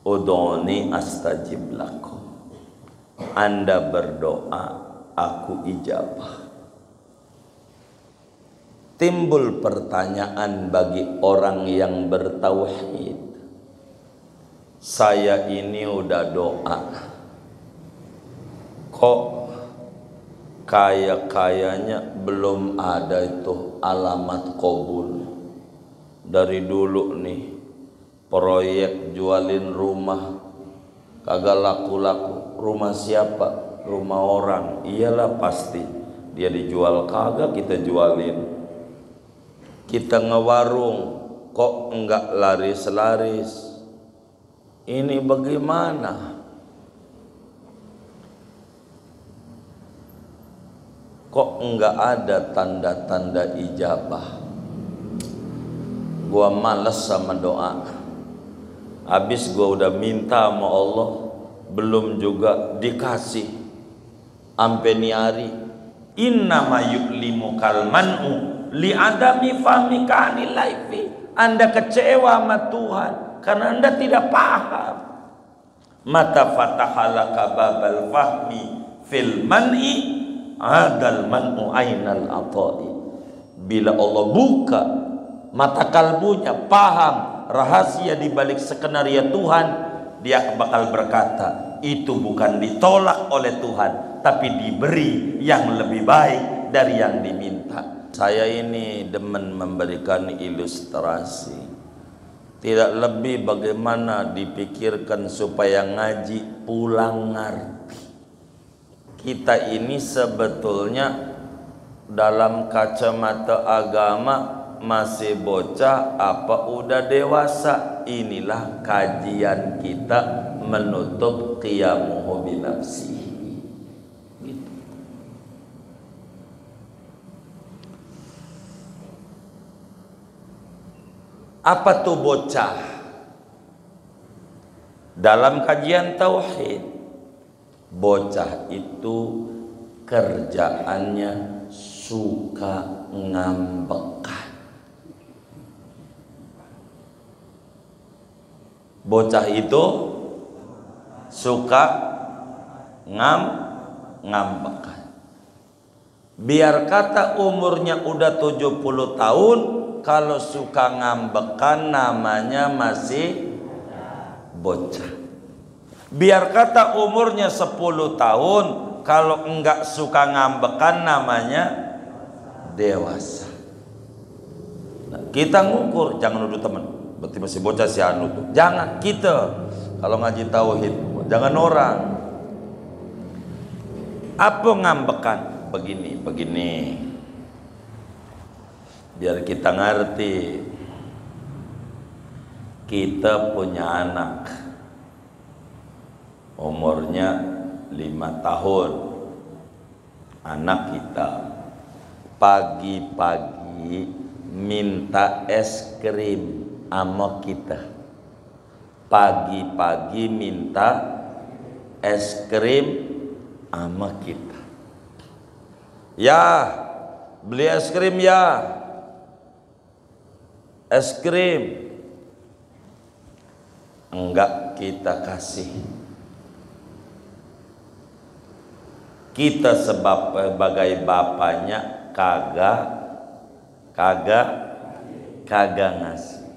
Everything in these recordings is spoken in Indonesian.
Ud'uni astajib lakum. Anda berdoa, aku ijabah. Timbul pertanyaan bagi orang yang bertauhid. Saya ini udah doa, kok kayaknya belum ada itu alamat qabul. Dari dulu nih proyek jualin rumah kagak laku-laku. Rumah siapa? Rumah orang. Iyalah pasti dia dijual, kagak kita jualin. Kita ngewarung kok enggak laris-laris. Ini bagaimana? Kok enggak ada tanda-tanda ijabah? Gua males sama doa. Habis gua udah minta sama Allah, belum juga dikasih. Ampe niari, innama yu'limu kalman'u li adami fahmika anil laifi. Anda kecewa sama Tuhan karena Anda tidak paham. Mata fatahalaka babal fahmi fil man'i adal man'u ainal atai. Bila Allah buka mata kalbunya, paham rahasia di balik skenario Tuhan, dia bakal berkata, itu bukan ditolak oleh Tuhan, tapi diberi yang lebih baik dari yang diminta. Saya ini demen memberikan ilustrasi. Tidak lebih bagaimana dipikirkan supaya ngaji pulang ngerti. Kita ini sebetulnya dalam kacamata agama masih bocah apa udah dewasa. Inilah kajian kita menutup qiyamuhu binafsi. Gitu. Apa tuh bocah? Dalam kajian tauhid, bocah itu kerjaannya suka ngambekan. Bocah itu suka ngambekan. Biar kata umurnya udah 70 tahun, kalau suka ngambekan namanya masih bocah. Biar kata umurnya 10 tahun, kalau enggak suka ngambekan namanya dewasa. Nah, kita ngukur, jangan nuduh teman, berarti masih bocah si anu tuh. Jangan kita kalau ngaji tauhid, jangan orang. Apa ngambekan? Begini. Biar kita ngerti. Kita punya anak, umurnya 5 tahun. Anak kita pagi-pagi minta es krim sama kita. Pagi-pagi minta es krim sama kita. Ya, beli es krim ya. Es krim. Enggak kita kasih. Kita sebagai bapaknya kagak ngasih.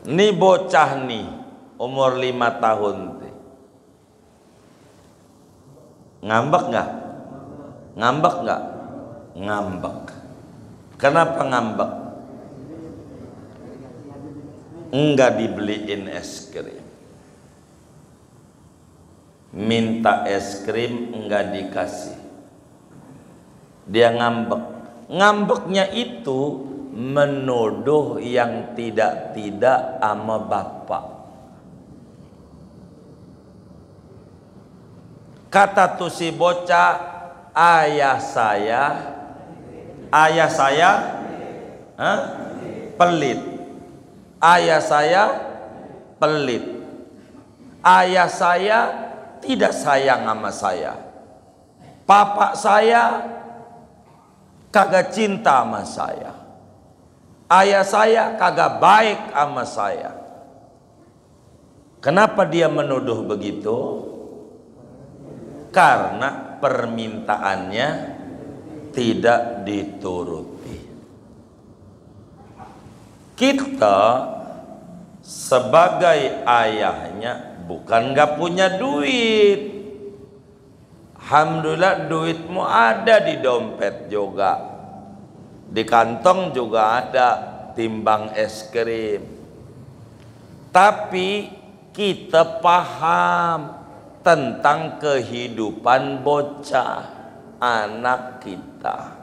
Nih bocah nih umur 5 tahun teh. Ngambek nggak? Ngambek nggak? Ngambek. Kenapa ngambek? Enggak dibeliin es krim. Minta es krim enggak dikasih. Dia ngambek. Ngambeknya itu menuduh yang tidak-tidak sama bapak. Kata tuh si bocah, ayah saya pelit. Ayah saya pelit. Ayah saya tidak sayang sama saya. Papa saya kagak cinta sama saya. Ayah saya kagak baik sama saya. Kenapa dia menuduh begitu? Karena permintaannya tidak dituruti. Kita sebagai ayahnya bukan gak punya duit. Alhamdulillah duitmu ada di dompet juga, di kantong juga ada timbang es krim. Tapi kita paham tentang kehidupan bocah anak kita.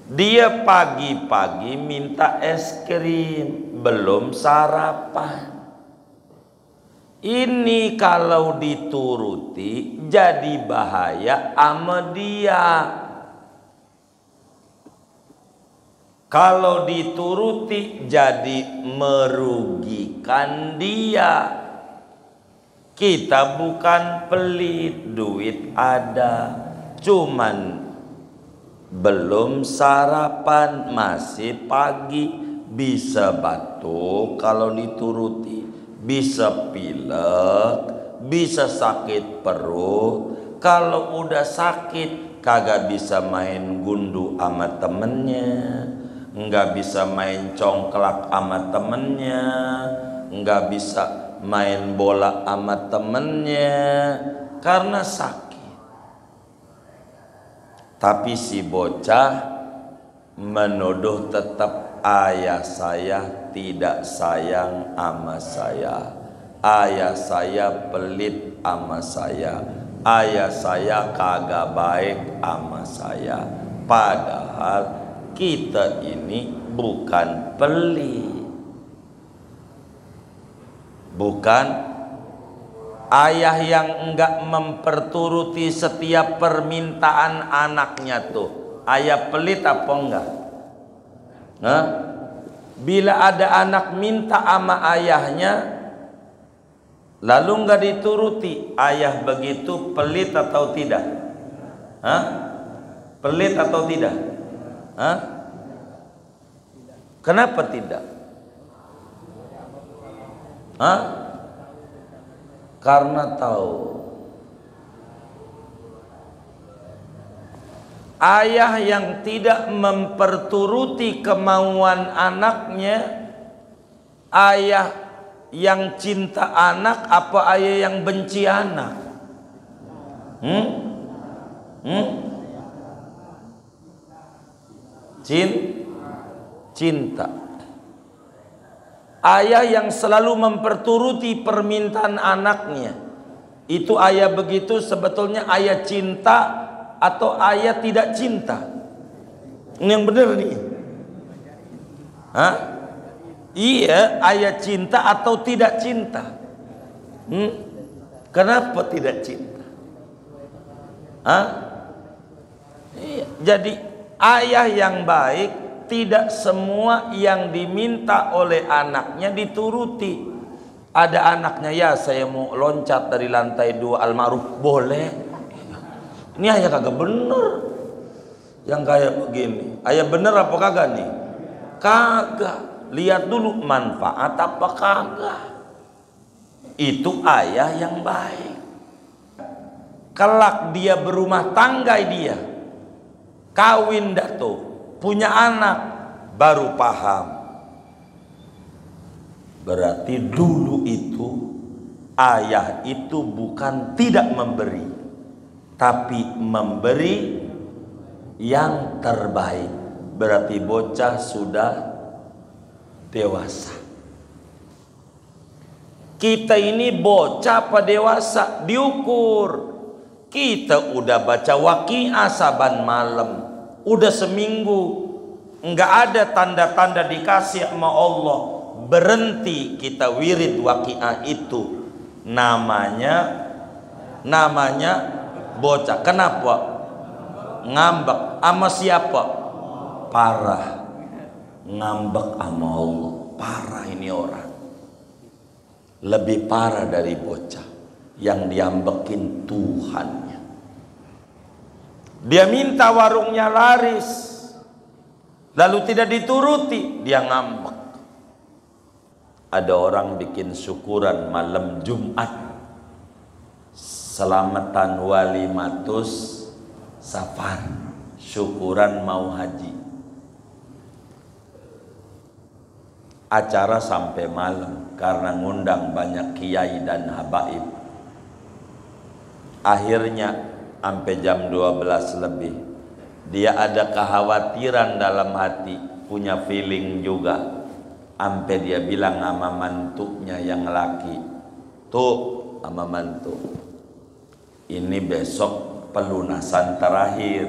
Dia pagi-pagi minta es krim, belum sarapan. Ini kalau dituruti jadi bahaya sama dia. Kalau dituruti jadi merugikan dia. Kita bukan pelit, duit ada, cuman belum sarapan, masih pagi, bisa batuk kalau dituruti, bisa pilek, bisa sakit perut. Kalau udah sakit kagak bisa main gundu sama temennya, nggak bisa main congklak sama temennya, nggak bisa main bola sama temennya karena sakit. Tapi si bocah menuduh tetap ayah saya tidak sayang sama saya, ayah saya pelit sama saya, ayah saya kagak baik sama saya. Padahal kita ini bukan pelit, bukan ayah yang enggak memperturuti setiap permintaan anaknya tuh. Ayah pelit apa enggak? Nah, bila ada anak minta sama ayahnya lalu enggak dituruti, ayah begitu pelit atau tidak? Hah? Pelit atau tidak? Hah? Kenapa tidak? Hah? Karena tahu ayah yang tidak memperturuti kemauan anaknya, ayah yang cinta anak apa ayah yang benci anak? Cinta. Ayah yang selalu memperturuti permintaan anaknya, itu ayah begitu sebetulnya ayah cinta atau ayah tidak cinta? Ini yang benar nih. Hah? Iya, ayah cinta atau tidak cinta? Kenapa tidak cinta? Hah? Iya. Jadi ayah yang baik tidak semua yang diminta oleh anaknya dituruti. Ada anaknya, ya saya mau loncat dari lantai 2 Al-Ma'ruf, boleh. Ini ayah kagak bener yang kayak begini. Ayah bener apa kagak nih? Kagak. Lihat dulu manfaat apa kagak. Itu ayah yang baik. Kelak dia berumah tangga, dia kawin dah tuh, punya anak, baru paham. Berarti dulu itu ayah itu bukan tidak memberi, tapi memberi yang terbaik. Berarti bocah sudah dewasa. Kita ini bocah apa dewasa? Diukur. Kita udah baca Waqiah saban malam, udah seminggu, nggak ada tanda-tanda dikasih sama Allah, berhenti kita wirid Waqiah itu, namanya bocah. Kenapa? Ngambek sama siapa? Parah. Ngambek sama Allah. Parah ini orang. Lebih parah dari bocah yang diambekin Tuhannya. Dia minta warungnya laris, lalu tidak dituruti, dia ngambek. Ada orang bikin syukuran malam Jumat, selamatan walimatus safar, syukuran mau haji. Acara sampai malam karena ngundang banyak kiai dan habaib. Akhirnya sampai jam 12 lebih. Dia ada kekhawatiran dalam hati, punya feeling juga. Sampai dia bilang sama mantunya yang laki, tuh sama mantu, ini besok pelunasan terakhir,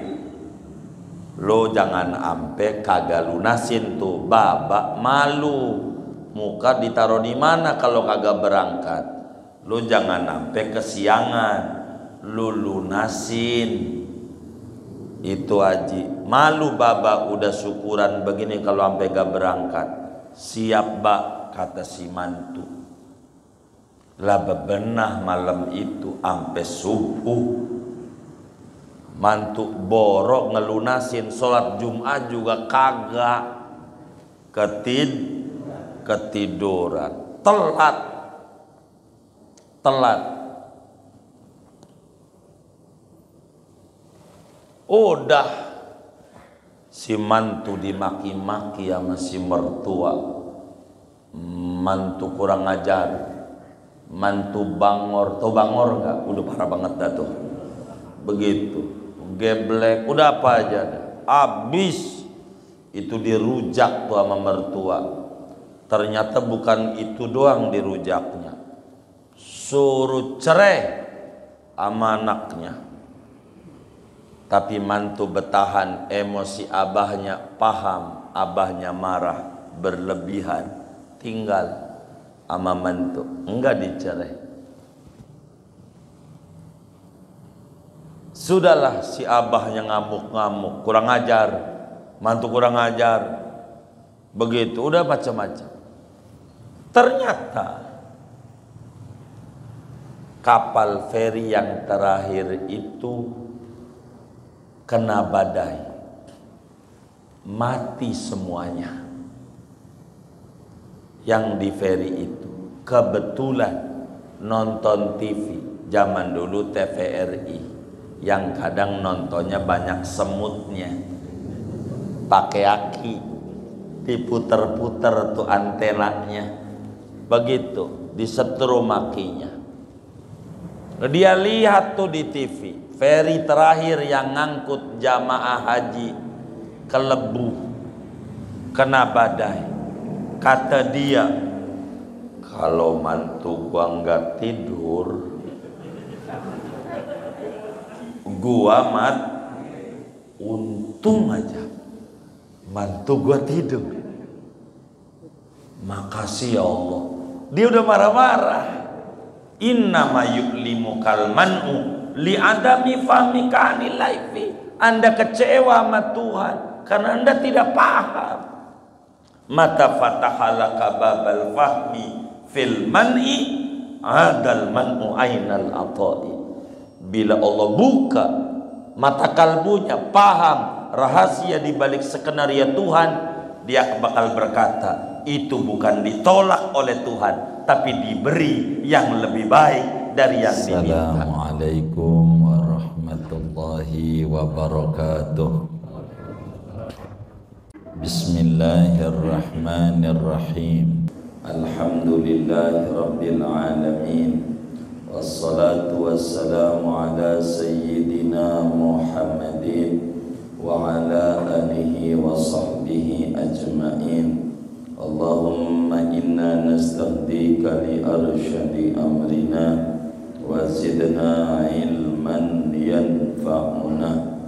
lo jangan ampe kagak lunasin tuh, babak malu, muka ditaruh di mana kalau kagak berangkat. Lo jangan ampe kesiangan, lo lunasin. Itu haji, malu babak udah syukuran begini kalau ampe gak berangkat. Siap bak, kata si mantu. Lah bebenah malam itu ampe subuh, mantu borok ngelunasin, sholat Jumat juga kagak, ketiduran, telat. Udah si mantu dimaki-maki sama si mertua, mantu kurang ajar, mantu bangor, tau bangor nggak? Udah parah banget dah tuh, begitu. Geblek, udah apa aja dah. Abis itu dirujak tuh sama mertua. Ternyata bukan itu doang dirujaknya, suruh cerai sama anaknya. Tapi mantu betahan, emosi abahnya, paham abahnya marah berlebihan, tinggal sama mantu, enggak dicerai. Sudahlah si abahnya ngamuk-ngamuk, kurang ajar, mantu kurang ajar, begitu, udah macam-macam. Ternyata kapal feri yang terakhir itu kena badai, mati semuanya. Yang di feri itu kebetulan nonton TV, zaman dulu TVRI, yang kadang nontonnya banyak semutnya, pakai aki, diputer-puter tuh antenanya, begitu disetrum akinya. Dia lihat tuh di TV, feri terakhir yang ngangkut jamaah haji kelebu, kena badai. Kata dia, kalau mantu gua nggak tidur, gua untung aja mantu gua tidur. Makasih ya Allah. Dia udah marah-marah. Innama yu'limu kalman'u li adami fahmika anil laifi. Anda kecewa sama Tuhan karena Anda tidak paham. Mata fatahalaka babal fahmi fil man'i adal man'u ainal ata'i. Bila Allah buka mata kalbunya, paham rahasia di balik skenario Tuhan, dia bakal berkata, itu bukan ditolak oleh Tuhan, tapi diberi yang lebih baik dari yang diminta. Assalamualaikum warahmatullahi wabarakatuh. Bismillahirrahmanirrahim. Alhamdulillahi rabbil alamin. Wassalatu wassalamu ala sayyidina Muhammadin wa ala alihi wa sahbihi ajma'in. Allahumma inna nastahdika li arsyadi amrina wa zidna ilman yanfa'una.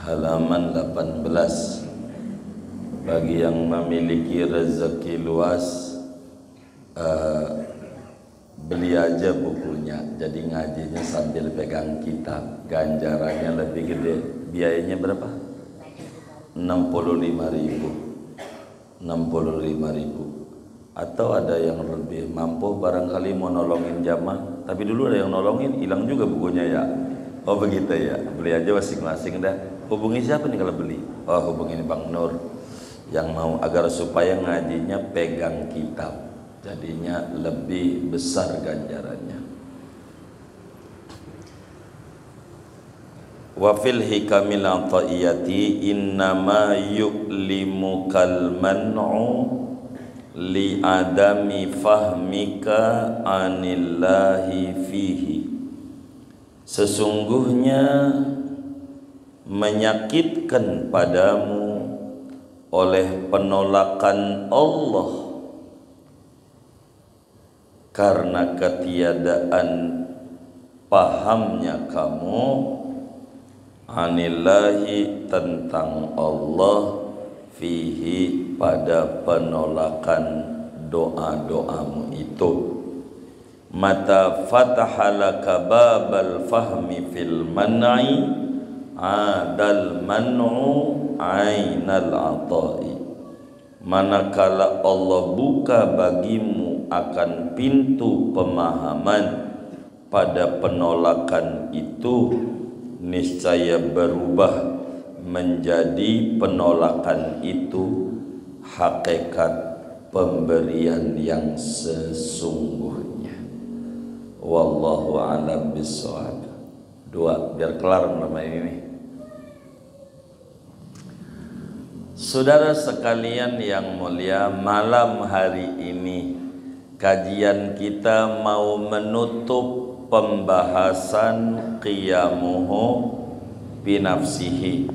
Halaman 18. Bagi yang memiliki rezeki luas, beli aja bukunya, jadi ngajinya sambil pegang kitab, ganjarannya lebih gede. Biayanya berapa? 65.000. Atau ada yang lebih mampu barangkali mau nolongin jamaah, tapi dulu ada yang nolongin, hilang juga bukunya ya. Oh begitu ya, beli aja masing-masing dah. Hubungi siapa nih kalau beli? Oh hubungin Bang Nur. yang mau agar supaya ngajinya pegang kitab, jadinya lebih besar ganjarannya. Wa fil hikamil ataiyati innama yu'limu kal man'u li adami fahmika anillahi fihi. Sesungguhnya menyakitkan padamu oleh penolakan Allah karena ketiadaan pahamnya kamu anillahi tentang Allah fihi pada penolakan doa-doamu itu. Mata fatahalaka babal fahmi fil man'i adal man'u ainal atai. Manakala Allah buka bagimu akan pintu pemahaman pada penolakan itu, niscaya berubah menjadi penolakan itu hakikat pemberian yang sesungguhnya. Wallahu a'lam bishawab. Dua, biar kelar nama ini. Saudara sekalian yang mulia, malam hari ini kajian kita mau menutup pembahasan qiyamuhu binafsihi.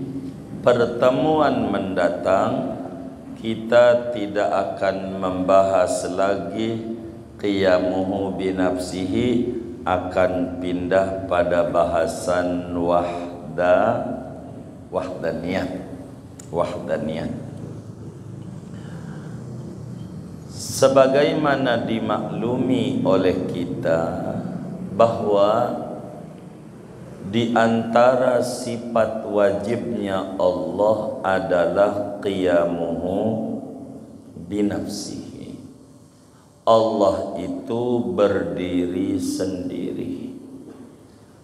Pertemuan mendatang kita tidak akan membahas lagi qiyamuhu binafsihi, akan pindah pada bahasan wahdaniyat. Sebagaimana dimaklumi oleh kita bahwa di antara sifat wajibnya Allah adalah qiyamuhu binafsihi. Allah itu berdiri sendiri.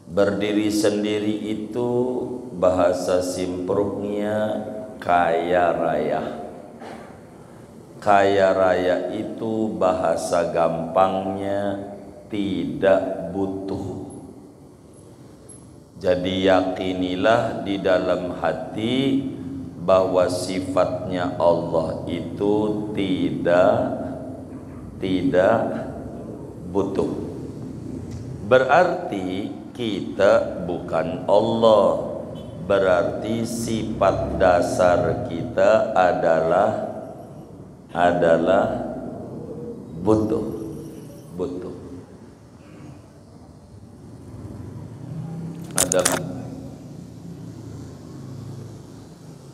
Berdiri sendiri itu bahasa simpruknya kaya raya. Kaya raya itu bahasa gampangnya tidak butuh. Jadi yakinilah di dalam hati bahwa sifatnya Allah itu tidak butuh. Berarti kita bukan Allah. Berarti sifat dasar kita adalah butuh. Adalah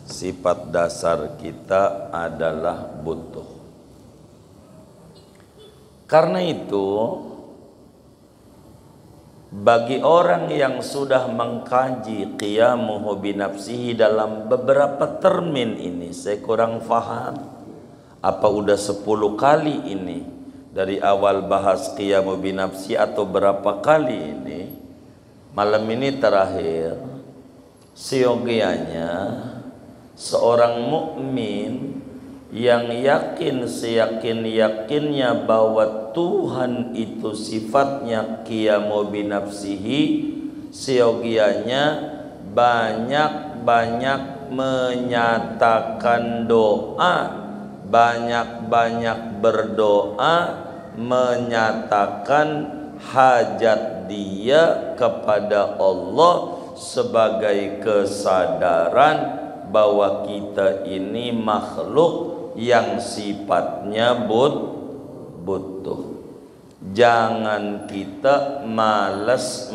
sifat dasar kita adalah butuh. Karena itu bagi orang yang sudah mengkaji qiyamuhu binafsihi dalam beberapa termin ini, saya kurang faham apa udah 10 kali ini dari awal bahas qiyamuhu binafsi atau berapa kali ini. Malam ini terakhir, seyogianya seorang mukmin yang yakin seyakin-yakinnya bahwa Tuhan itu sifatnya qiyamu binafsihi, seyogianya banyak-banyak menyatakan doa, banyak-banyak berdoa, menyatakan hajat dia kepada Allah sebagai kesadaran bahwa kita ini makhluk yang sifatnya butuh. Jangan kita malas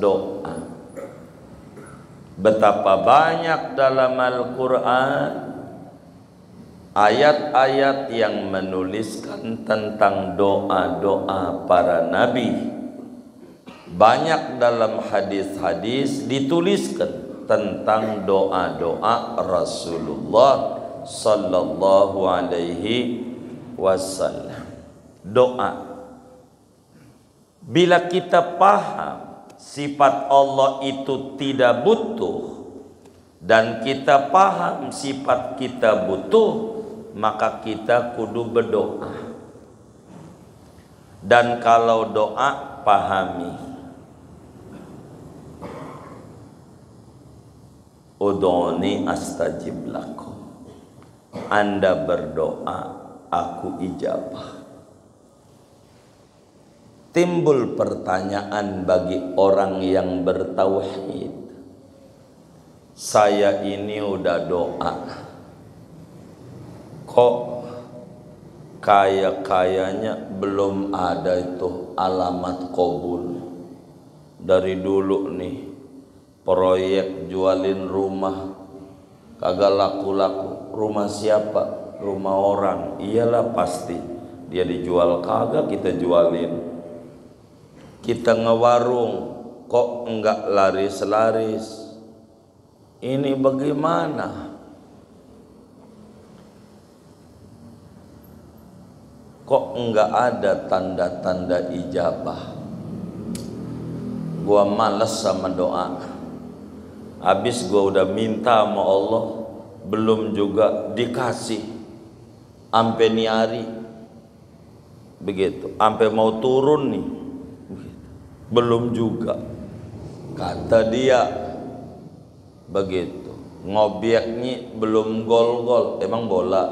doa. Betapa banyak dalam Al-Quran ayat-ayat yang menuliskan tentang doa-doa para nabi. Banyak dalam hadis-hadis dituliskan tentang doa-doa Rasulullah sallallahu alaihi wasallam. Doa. Bila kita paham sifat Allah itu tidak butuh, dan kita paham sifat kita butuh, maka kita kudu berdoa. Dan kalau doa, pahami, ud'uni astajib lakum. Anda berdoa, aku ijabah. Timbul pertanyaan bagi orang yang bertauhid, saya ini udah doa, kok kayaknya belum ada itu alamat qabul. Dari dulu nih proyek jualin rumah kagak laku-laku. Rumah siapa? Rumah orang. Iyalah pasti dia dijual kagak kita jualin. Kita ngewarung kok enggak laris-laris. Ini bagaimana? Kok enggak ada tanda-tanda ijabah? Gua males sama doa. Habis gua udah minta sama Allah, belum juga dikasih. Ampe niari begitu, ampe mau turun nih, belum juga. Kata dia begitu, ngobyeknya belum gol-gol, emang bola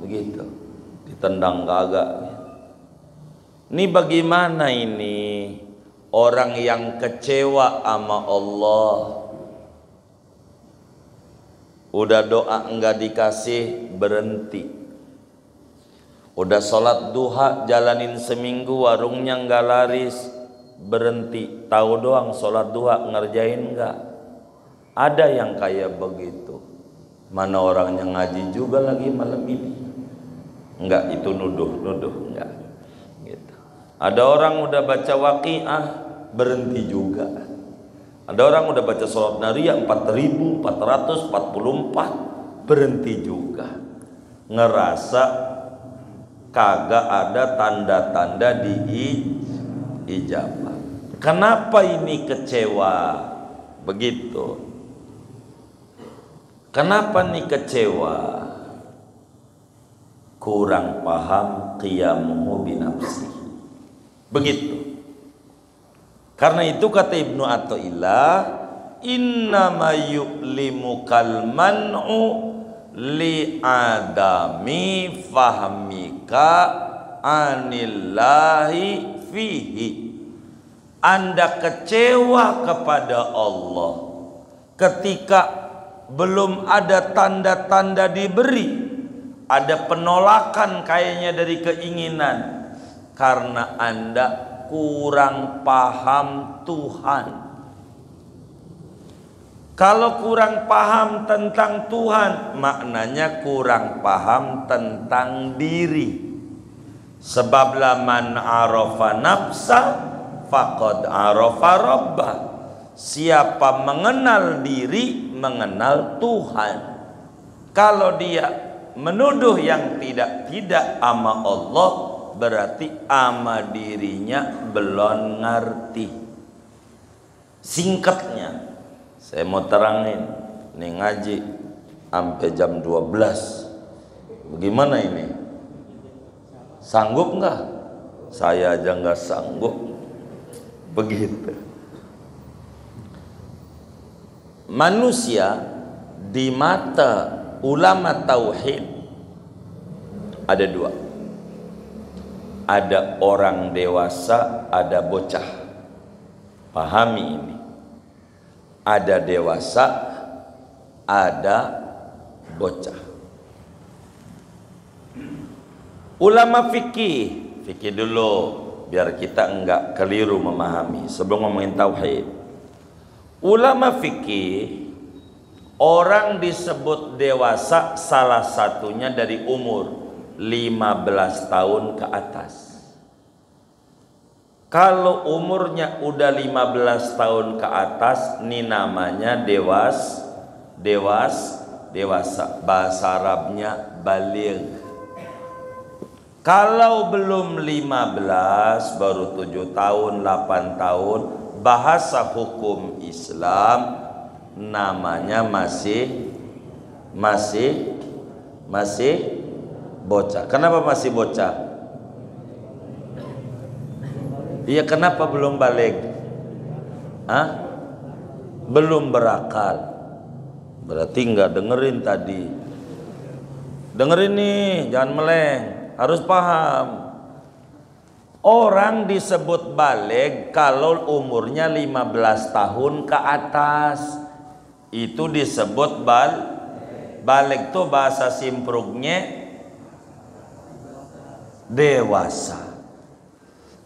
begitu, ditendang kagak. Ini bagaimana ini? Orang yang kecewa sama Allah, udah doa enggak dikasih, berhenti. Udah sholat duha jalanin seminggu, warungnya enggak laris, berhenti. Tahu doang sholat duha, ngerjain enggak. Ada yang kayak begitu. Mana orangnya ngaji juga lagi malam ini? Enggak, itu nuduh enggak gitu. Ada orang udah baca waqiah, berhenti juga. Ada orang udah baca sholat nariyah 4444, berhenti juga. Ngerasa kagak ada tanda-tanda ijabah. Kenapa ini kecewa? Begitu. Kenapa nih kecewa? Kurang paham qiyamuhu binafsihi. Begitu. Karena itu kata Ibnu Athaillah, innama yu'limukal man'u li adami fahmika anillahi fihi. Anda kecewa kepada Allah ketika belum ada tanda-tanda diberi, ada penolakan kayaknya dari keinginan, karena Anda kurang paham Tuhan. Kalau kurang paham tentang Tuhan, maknanya kurang paham tentang diri. Sebab man arafa nafsa faqad arafa rabbah. Siapa mengenal diri, mengenal Tuhan. Kalau dia menuduh yang tidak ama Allah, berarti ama dirinya belum ngerti. Singkatnya, saya mau terangin, ini ngaji sampai jam 12. Bagaimana ini? Sanggup nggak? Saya aja nggak sanggup. Begitu. Manusia di mata ulama tauhid ada dua. Ada orang dewasa, ada bocah. Pahami ini. Ada dewasa, ada bocah. Ulama fikih dulu biar kita enggak keliru memahami sebelum ngomongin tauhid. Ulama fikih, orang disebut dewasa salah satunya dari umur 15 tahun ke atas. Kalau umurnya udah 15 tahun ke atas, ini namanya dewasa. Bahasa Arabnya baligh. Kalau belum 15, baru 7 tahun, 8 tahun, bahasa hukum Islam namanya masih bocah. Kenapa masih bocah? Iya, kenapa belum balik? Belum berakal. Berarti nggak dengerin tadi. Dengerin nih, jangan meleng. Harus paham. Orang disebut balik kalau umurnya 15 tahun ke atas. Itu disebut balik tuh bahasa simpruknya dewasa.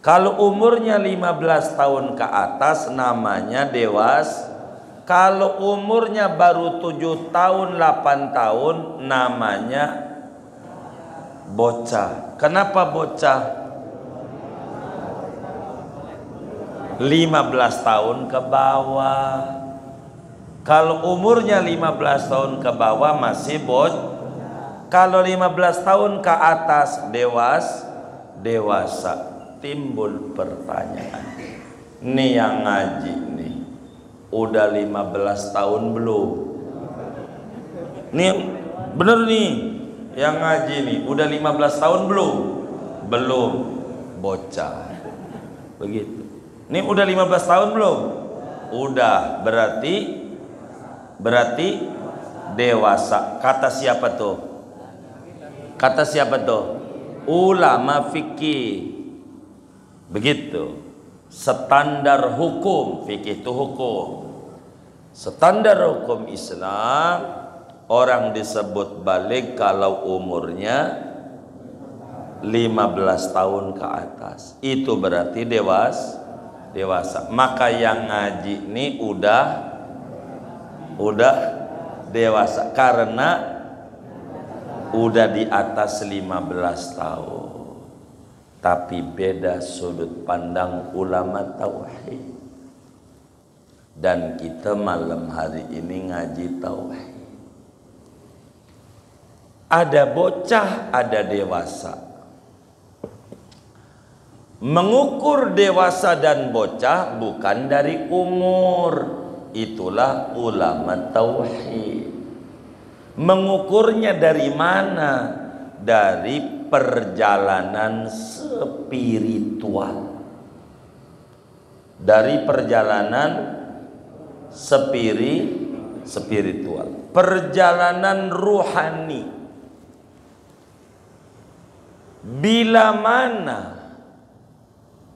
Kalau umurnya 15 tahun ke atas namanya dewasa. Kalau umurnya baru 7 tahun 8 tahun namanya bocah. Kenapa bocah? 15 tahun ke bawah. Kalau umurnya 15 tahun ke bawah masih bocah. Kalau 15 tahun ke atas dewasa. Timbul pertanyaan. Nih yang ngaji nih, udah 15 tahun belum? Nih bener nih, yang ngaji nih, udah 15 tahun belum? Belum, bocah. Begitu. Nih udah 15 tahun belum? Udah, berarti dewasa. Kata siapa tuh? Kata siapa tuh? Ulama fikih. Begitu. Standar hukum, fikih itu hukum. Standar hukum Islam, orang disebut balik kalau umurnya 15 tahun ke atas. Itu berarti dewasa. Maka yang ngaji ini udah dewasa karena udah di atas 15 tahun. Tapi beda sudut pandang ulama tauhid. Dan kita malam hari ini ngaji tauhid. Ada bocah, ada dewasa. Mengukur dewasa dan bocah bukan dari umur. Itulah ulama tauhid. Mengukurnya dari mana? Dari perjalanan spiritual. Dari perjalanan spiritual. Perjalanan ruhani. Bila mana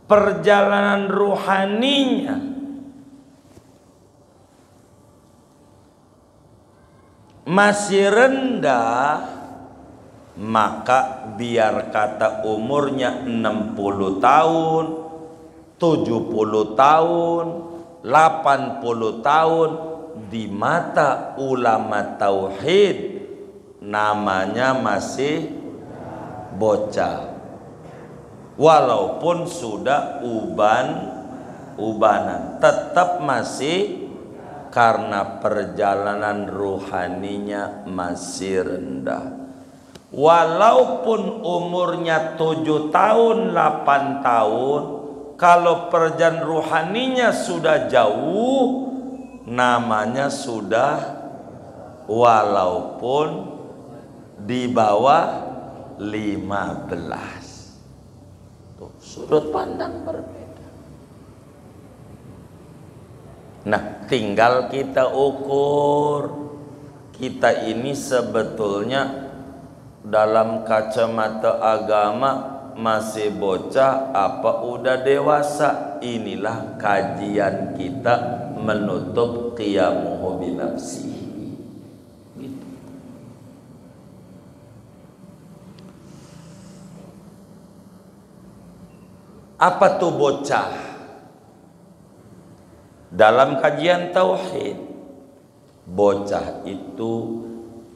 perjalanan ruhaninya masih rendah, maka biar kata umurnya 60 tahun, 70 tahun, 80 tahun, di mata ulama tauhid namanya masih bocah. Walaupun sudah ubanan, tetap masih, karena perjalanan ruhaninya masih rendah. Walaupun umurnya 7 tahun 8 tahun, kalau perjalanan ruhaninya sudah jauh, namanya sudah walaupun di bawah 15. Tuh, sudut pandang berbeda. Nah, tinggal kita ukur. Kita ini sebetulnya dalam kacamata agama masih bocah apa udah dewasa? Inilah kajian kita menutup qiyamuhu binafsihi. Gitu. Apa tuh bocah? Dalam kajian tauhid, bocah itu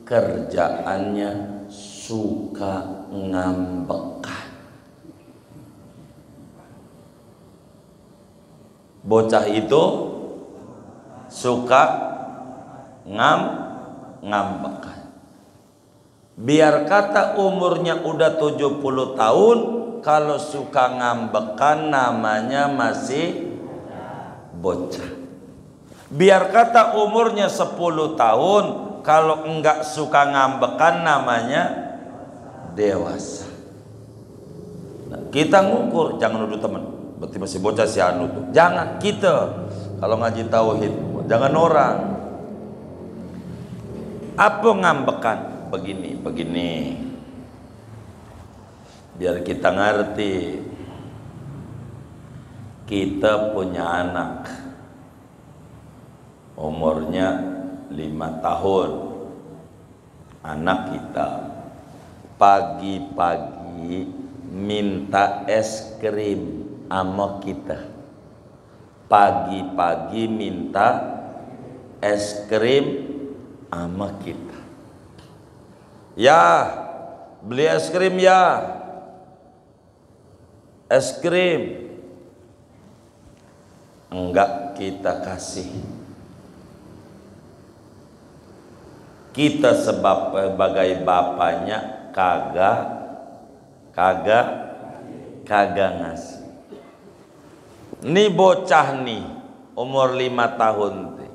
kerjaannya suka ngambekan. Bocah itu suka ngambekan. Biar kata umurnya udah 70 tahun, kalau suka ngambekan namanya masih bocah. Biar kata umurnya 10 tahun, kalau enggak suka ngambekan namanya dewasa. Nah, kita ngukur, jangan nuduh teman, berarti masih bocah si anu tuh. Jangan kita kalau ngaji tauhid, jangan orang. Apa ngambekan? Begini. Biar kita ngerti. Kita punya anak umurnya 5 tahun. Anak kita pagi-pagi minta es krim sama kita. Pagi-pagi minta es krim sama kita. Ya, beli es krim ya. Es krim. Enggak kita kasih. Kita sebagai bapaknya kagak ngasih. Ini bocah nih umur 5 tahun nih.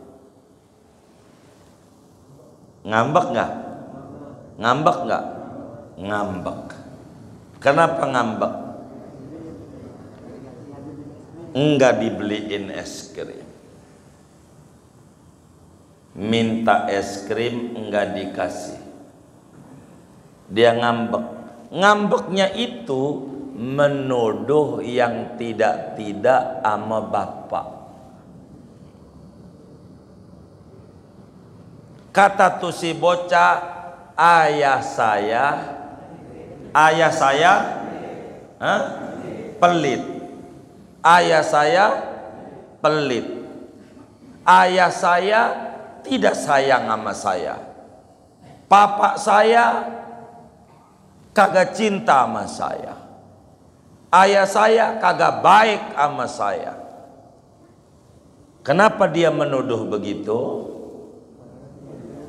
Ngambek nggak? Ngambek. Kenapa ngambek? Enggak dibeliin es krim. Minta es krim enggak dikasih. Dia ngambek. Ngambeknya itu menuduh yang tidak sama bapak. Kata tuh si bocah, ayah saya pelit. Ayah saya pelit. Ayah saya tidak sayang sama saya. Papa saya kagak cinta sama saya. Ayah saya kagak baik sama saya. Kenapa dia menuduh begitu?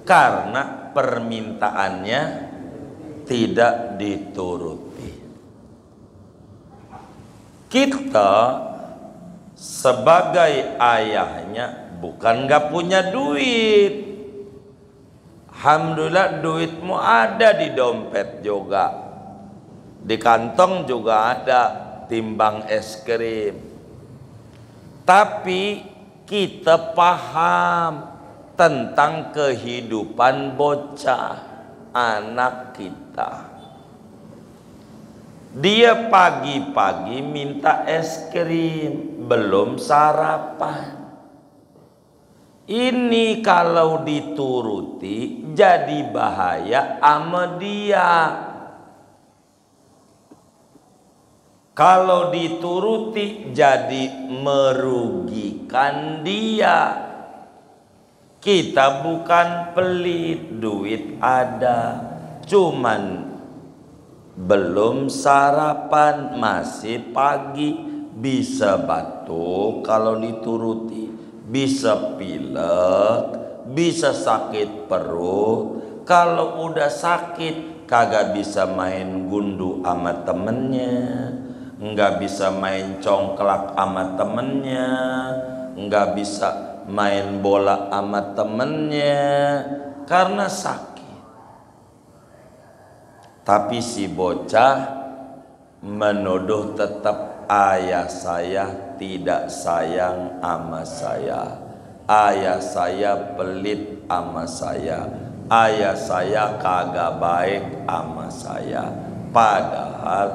Karena permintaannya tidak dituruti. Kita sebagai ayahnya bukan gak punya duit. Alhamdulillah duitmu ada di dompet juga. Di kantong juga ada timbang es krim. Tapi kita paham tentang kehidupan bocah anak kita. Dia pagi-pagi minta es krim, belum sarapan. Ini kalau dituruti jadi bahaya sama dia. Kalau dituruti jadi merugikan dia. Kita bukan pelit, duit ada, cuman belum sarapan, masih pagi, bisa batuk kalau dituruti, bisa pilek, bisa sakit perut. Kalau udah sakit kagak bisa main gundu sama temennya, nggak bisa main congklak sama temennya, nggak bisa main bola sama temennya karena sakit. Tapi si bocah menuduh tetap ayah saya tidak sayang sama saya. Ayah saya pelit sama saya. Ayah saya kagak baik sama saya. Padahal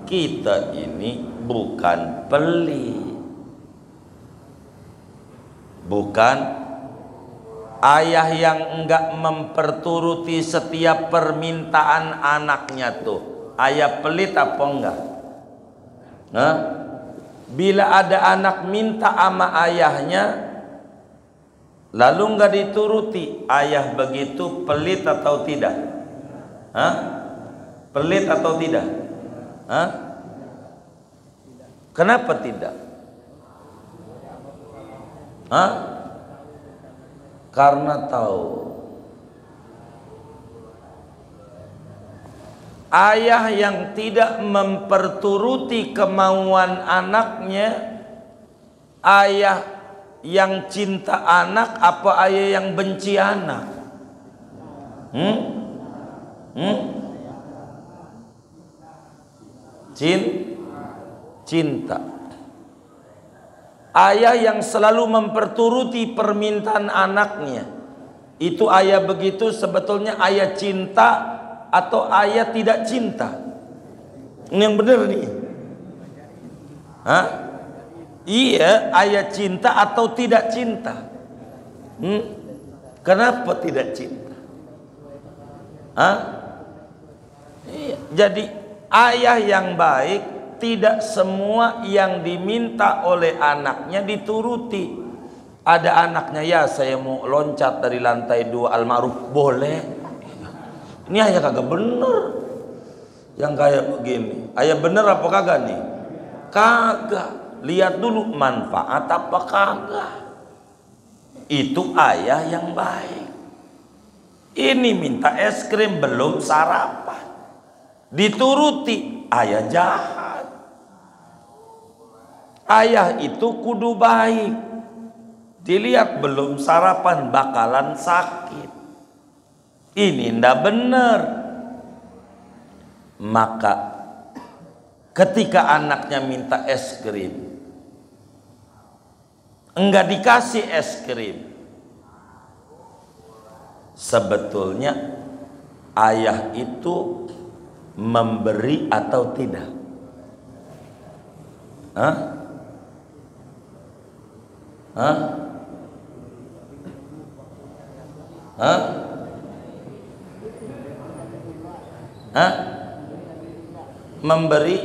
kita ini bukan pelit. Bukan ayah yang enggak memperturuti setiap permintaan anaknya tuh. Ayah pelit apa enggak? Nah, bila ada anak minta sama ayahnya lalu enggak dituruti, ayah begitu pelit atau tidak? Hah? Pelit atau tidak? Hah? Kenapa tidak? Hah? Karena tahu ayah yang tidak memperturuti kemauan anaknya, ayah yang cinta anak apa ayah yang benci anak? Cinta. Ayah yang selalu memperturuti permintaan anaknya, itu ayah begitu sebetulnya ayah cinta atau ayah tidak cinta? Ini yang benar nih. Iya, ayah cinta atau tidak cinta? Kenapa tidak cinta? Iya. Jadi ayah yang baik tidak semua yang diminta oleh anaknya dituruti. Ada anaknya, ya saya mau loncat dari lantai 2 Al-Ma'ruf, boleh. Ini ayah kagak bener. Yang kayak begini, ayah bener apa kagak nih? Kagak. Lihat dulu manfaat apa kagak. Itu ayah yang baik. Ini minta es krim belum sarapan, dituruti, ayah jahat. Ayah itu kudu baik. Dilihat belum sarapan bakalan sakit. Ini ndak bener. Maka ketika anaknya minta es krim, enggak dikasih es krim, sebetulnya ayah itu memberi atau tidak? Memberi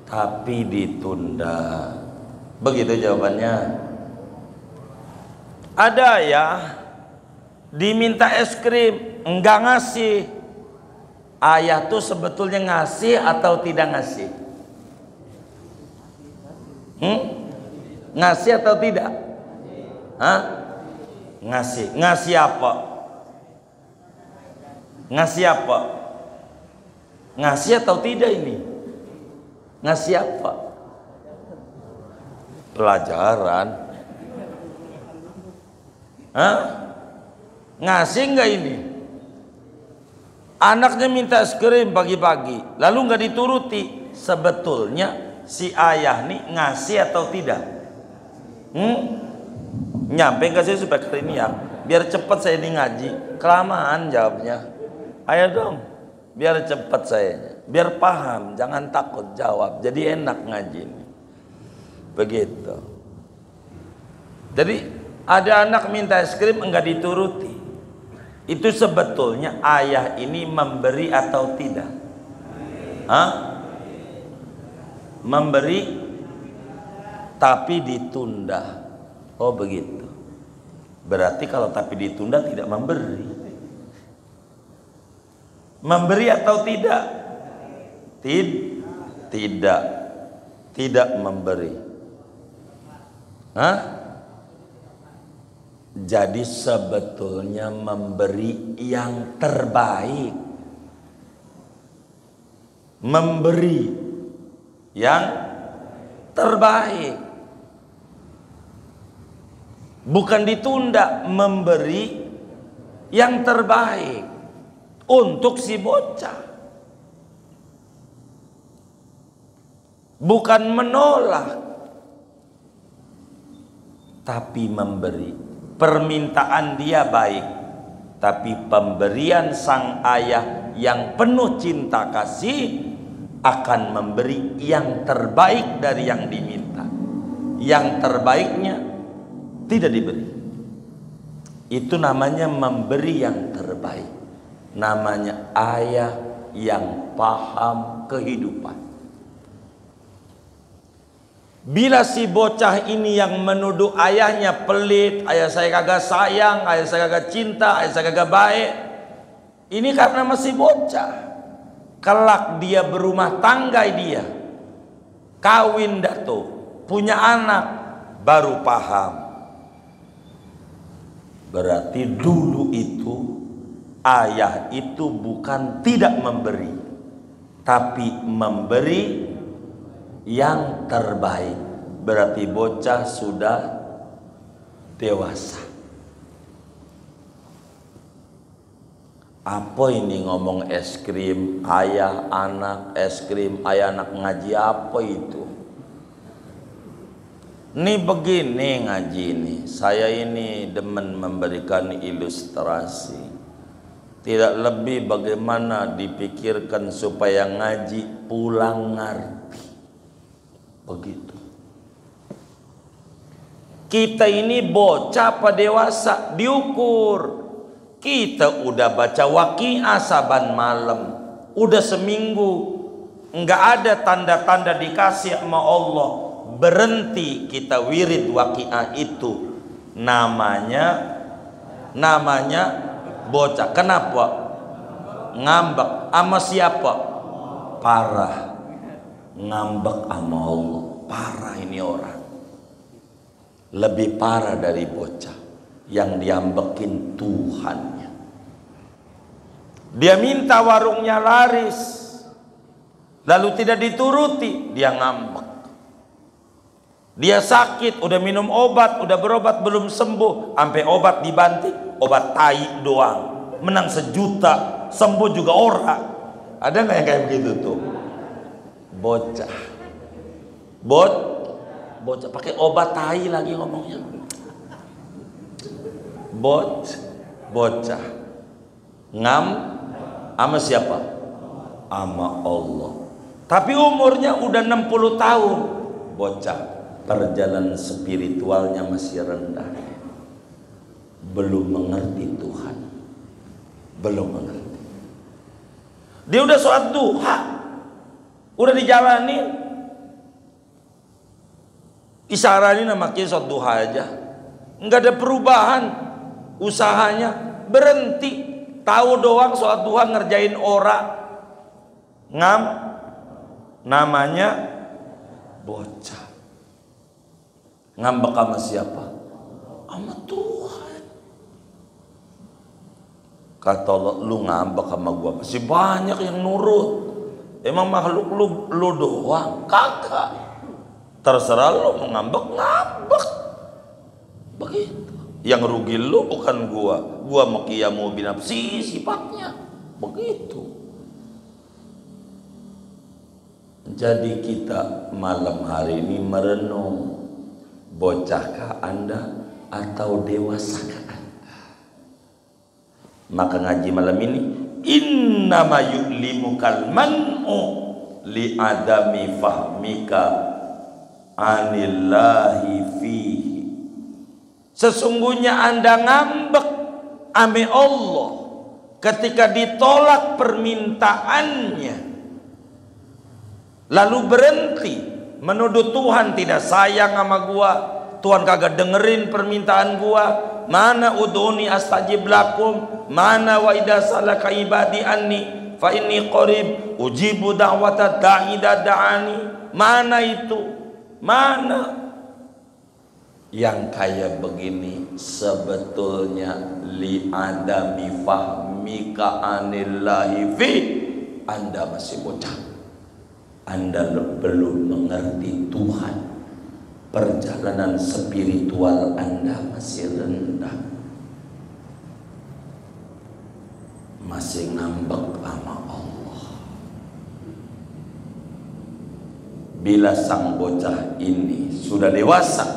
tapi ditunda. Begitu jawabannya. Ada ya diminta es krim enggak ngasih. Ayah tuh sebetulnya ngasih atau tidak ngasih? Ngasih atau tidak? Ngasih. Ngasih apa? Ngasih apa? Ngasih atau tidak ini? Ngasih apa? Pelajaran. Ngasih enggak ini? Anaknya minta es krim pagi-pagi, lalu enggak dituruti. Sebetulnya si ayah nih ngasih atau tidak? Nyampe ke saya supaya ini ya, biar cepat saya ini ngaji. Kelamaan jawabnya. Ayo dong, biar cepat saya, biar paham, jangan takut jawab. Jadi enak ngaji ini. Begitu. Jadi ada anak minta es krim enggak dituruti. Itu sebetulnya ayah ini memberi atau tidak? Memberi tapi ditunda. Oh begitu. Berarti kalau tapi ditunda tidak memberi. Memberi atau tidak? Tidak memberi. Jadi sebetulnya memberi yang terbaik. Memberi yang terbaik. Bukan ditunda, memberi yang terbaik untuk si bocah. Bukan menolak, tapi memberi. Permintaan dia baik, tapi pemberian sang ayah yang penuh cinta kasih akan memberi yang terbaik dari yang diminta. Yang terbaiknya tidak diberi. Itu namanya memberi yang terbaik. Namanya ayah yang paham kehidupan. Bila si bocah ini yang menuduh ayahnya pelit, ayah saya kagak sayang, ayah saya kagak cinta, ayah saya kagak baik, ini karena masih bocah. Kelak dia berumah tangga, dia kawin dah tuh, punya anak, baru paham. Berarti dulu itu ayah itu bukan tidak memberi, tapi memberi yang terbaik. Berarti bocah sudah dewasa. Apa ini ngomong es krim ayah anak, es krim ayah anak ngaji, apa itu? Ini begini ngaji ini, saya ini demen memberikan ilustrasi. Tidak lebih bagaimana dipikirkan supaya ngaji pulang ngerti. Begitu. Kita ini bocah apa dewasa diukur. Kita udah baca waqiah saban malam, udah seminggu, nggak ada tanda-tanda dikasih sama Allah, berhenti kita wirid waqiah itu, namanya bocah. Kenapa? Ngambek sama siapa? Parah. Ngambek sama Allah. Parah ini orang. Lebih parah dari bocah yang diambekin Tuhannya. Dia minta warungnya laris, lalu tidak dituruti, dia ngambek. Dia sakit, udah minum obat, udah berobat belum sembuh, sampai obat dibanting, obat tai doang, menang 1 juta, sembuh juga orang. Ada nggak yang kayak begitu tuh? Bocah, bocah pakai obat tai lagi ngomongnya. Bocah ngam sama siapa? Sama Allah. Tapi umurnya udah 60 tahun. Bocah, perjalanan spiritualnya masih rendah. Belum mengerti Tuhan. Belum mengerti. Dia udah sholat duha, udah dijalanin, disaranin sama kita sholat duha aja, nggak ada perubahan. Usahanya berhenti, tahu doang sholat duha ngerjain orang. Namanya bocah. Ngambek sama siapa? Sama Tuhan. Kata Allah, lu ngambek sama gua, masih banyak yang nurut. Emang makhluk lu doang? Kagak. Terserah lu mau ngambek. Begitu. Yang rugi lu bukan gua mau qiyamu binafsi sifatnya begitu. Jadi kita malam hari ini merenung, bocahkah Anda atau dewasakah Anda? Maka ngaji malam ini innama yu'limukal man'u li adami fahmika anillahi fihi. Sesungguhnya Anda ngambek ame Allah ketika ditolak permintaannya, lalu berhenti menuduh Tuhan tidak sayang sama gua, Tuhan kagak dengerin permintaan gua. Mana udhuni astajib lakum, mana wa idza salaka ibadi anni fa inni qarib ujibu da'wata da'i da'ani. Mana itu? Mana? Yang kayak begini sebetulnya li adami fahmika anillahi fi. Anda masih bocah, Anda belum mengerti Tuhan. Perjalanan spiritual Anda masih rendah, masih ngambek sama Allah. Bila sang bocah ini sudah dewasa,